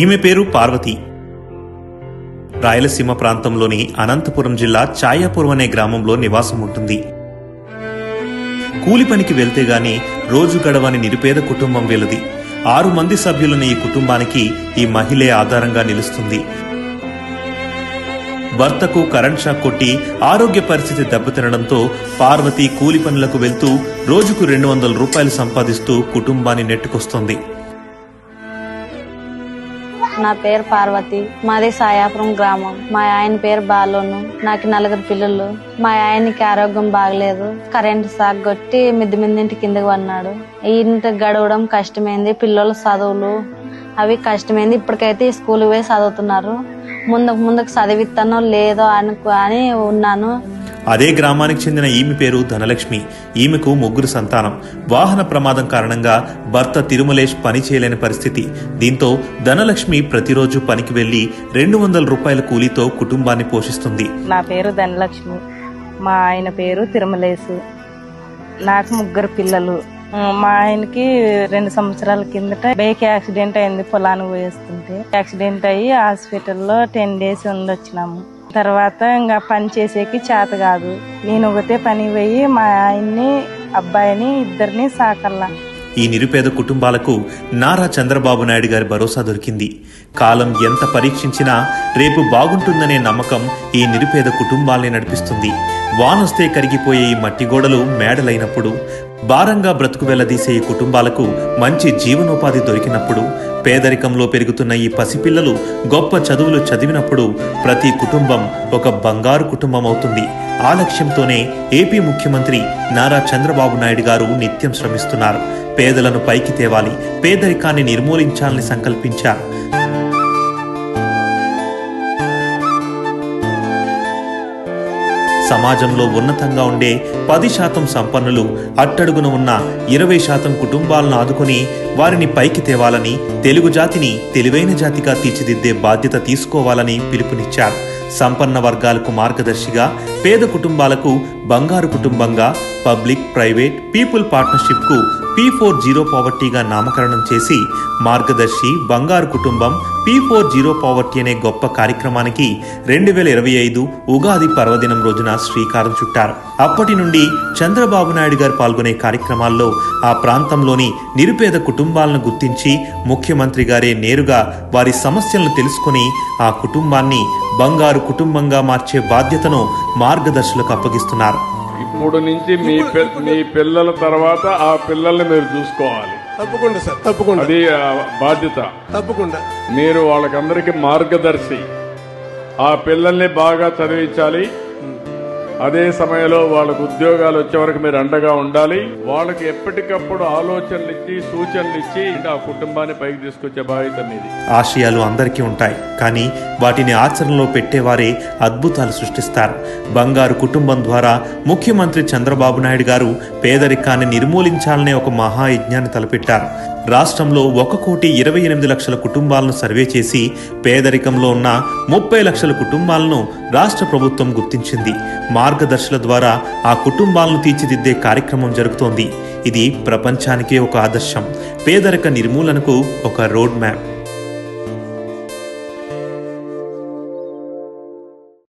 ఈమె పేరు పార్వతి. రాయలసీమ ప్రాంతంలోని అనంతపురం జిల్లా ఛాయాపురం అనే గ్రామంలో నివాసం ఉంటుంది. కూలి పనికి వెళ్తే గాని రోజు గడవని నిరుపేద కుటుంబం వీళ్ళది. 6 మంది సభ్యులున్న ఈ కుటుంబానికి ఈ మహిళే ఆధారంగా నిలుస్తుంది. భర్తకు కరెంట్ షాక్ కొట్టి ఆరోగ్య పరిస్థితి దెబ్బతినడంతో పార్వతి కూలి పనులకు వెళ్తూ రోజుకు 200 రూపాయలు సంపాదిస్తూ కుటుంబాన్ని నెట్టుకొస్తుంది. నా పేరు పార్వతి, మాది సాయాపురం గ్రామం. మా ఆయన పేరు బాలోను. నాకు 4 పిల్లలు. మా ఆయనకి ఆరోగ్యం బాగలేదు. కరెంట్ షాక్ కొట్టి మిద్దింటి కిందకి పన్నాడు. ఇంటి గడవడం కష్టమైంది. పిల్లలు చదువులు అవి కష్టమైంది. ఇప్పటికైతే స్కూల్ పోయి చదువుతున్నారు. ముందుకు చదివిస్తానో లేదో అని ఉన్నాను. అదే గ్రామానికి చెందిన ఈమె పేరు ధనలక్ష్మి. ఈమెకు 3 సంతానం. వాహన ప్రమాదం కారణంగా భర్త తిరుమలేష్ పని చేయలేని పరిస్థితి. దీంతో ధనలక్ష్మి ప్రతిరోజు పనికి వెళ్లి 200 రూపాయల కూలీతో కుటుంబాన్ని పోషిస్తుంది. నా పేరు ధనలక్ష్మి, మా ఆయన పేరు తిరుమలేష్. నాకు 3 పిల్లలు. మా ఆయనకి 2 సంవత్సరాల కిందట బైక్ యాక్సిడెంట్ అయింది. పొలానికి పోయేస్తుంటే యాక్సిడెంట్ అయ్యి హాస్పిటల్లో 10 డేస్ ఉండొచ్చినాము. తర్వాత ఇంకా పని చేసేకి చేత కాదు. నేను ఒకటే పని పోయి మా ఆయన్ని అబ్బాయిని ఇద్దరిని సాకల్లా. ఈ నిరుపేద కుటుంబాలకు నారా చంద్రబాబు నాయుడు గారి భరోసా దొరికింది. కాలం ఎంత పరీక్షించినా రేపు బాగుంటుందనే నమ్మకం ఈ నిరుపేద కుటుంబాల్ని నడిపిస్తుంది. వానొస్తే కరిగిపోయే ఈ మట్టి గోడలు మేడలైనప్పుడు, భారంగా బ్రతుకు వెళ్లదీసే ఈ కుటుంబాలకు మంచి జీవనోపాధి దొరికినప్పుడు, పేదరికంలో పెరుగుతున్న ఈ పసిపిల్లలు గొప్ప చదువులు చదివినప్పుడు ప్రతి కుటుంబం ఒక బంగారు కుటుంబం అవుతుంది. ఆ లక్ష్యంతోనే ఏపీ ముఖ్యమంత్రి నారా చంద్రబాబు నాయుడు గారు నిత్యం శ్రమిస్తున్నారు. పేదలను పైకి తేవాలి, పేదరికాన్ని నిర్మూలించాలని సంకల్పించారు. సమాజంలో ఉన్నతంగా ఉండే 10% సంపన్నులు, అట్టడుగున ఉన్న 20% కుటుంబాలను ఆదుకుని వారిని పైకి తేవాలని, తెలుగు జాతిని తెలివైన జాతిగా తీర్చిదిద్దే బాధ్యత తీసుకోవాలని పిలుపునిచ్చారు. సంపన్న వర్గాలకు మార్గదర్శిగా, పేద కుటుంబాలకు బంగారు కుటుంబంగా పబ్లిక్ ప్రైవేట్ పీపుల్ పార్ట్నర్షిప్కు P4 పావర్టీగా నామకరణం చేసి మార్గదర్శి బంగారు కుటుంబం P4 పావర్టీ అనే గొప్ప కార్యక్రమానికి 2025 ఉగాది పర్వదినం రోజున శ్రీకారం చుట్టారు. అప్పటి నుండి చంద్రబాబు నాయుడు గారు పాల్గొనే కార్యక్రమాల్లో ఆ ప్రాంతంలోని నిరుపేద కుటుంబాలను గుర్తించి ముఖ్యమంత్రి గారే నేరుగా వారి సమస్యలను తెలుసుకుని ఆ కుటుంబాన్ని బంగారు కుటుంబంగా మార్చే బాధ్యతను మార్గదర్శులకు అప్పగిస్తున్నారు. ఇప్పుడు నుంచి మీ పిల్లల తర్వాత ఆ పిల్లల్ని మీరు చూసుకోవాలి. తప్పకుండా సార్, తప్పకుండా. అది బాధ్యత. తప్పకుండా మీరు వాళ్ళకందరికీ మార్గదర్శి. ఆ పిల్లల్ని బాగా చదివించాలి. అదే సమయంలో వాళ్ళకు ఉద్యోగాలు వచ్చే వరకు మీరు అండగా ఉండాలి. వాళ్ళకి ఎప్పటికప్పుడు ఆలోచనలు ఇచ్చి సూచనలు ఇచ్చి ఆ కుటుంబాన్ని పైకి తీసుకొచ్చే బాధ్యత మీది. ఆశయాలు అందరికీ ఉంటాయి, కానీ వాటిని ఆచరణలో పెట్టేవారే అద్భుతాలు సృష్టిస్తారు. బంగారు కుటుంబం ద్వారా ముఖ్యమంత్రి చంద్రబాబు నాయుడు గారు పేదరికాన్ని నిర్మూలించాలనే ఒక మహాయజ్ఞాన్ని తలపెట్టారు. రాష్ట్రంలో 1,28,00,000 కుటుంబాలను సర్వే చేసి పేదరికంలో ఉన్న 30 లక్షల కుటుంబాలను రాష్ట్ర ప్రభుత్వం గుర్తించింది. మార్గదర్శుల ద్వారా ఆ కుటుంబాలను తీర్చిదిద్దే కార్యక్రమం జరుగుతోంది. ఇది ప్రపంచానికే ఒక ఆదర్శం, పేదరిక నిర్మూలనకు ఒక రోడ్ మ్యాప్.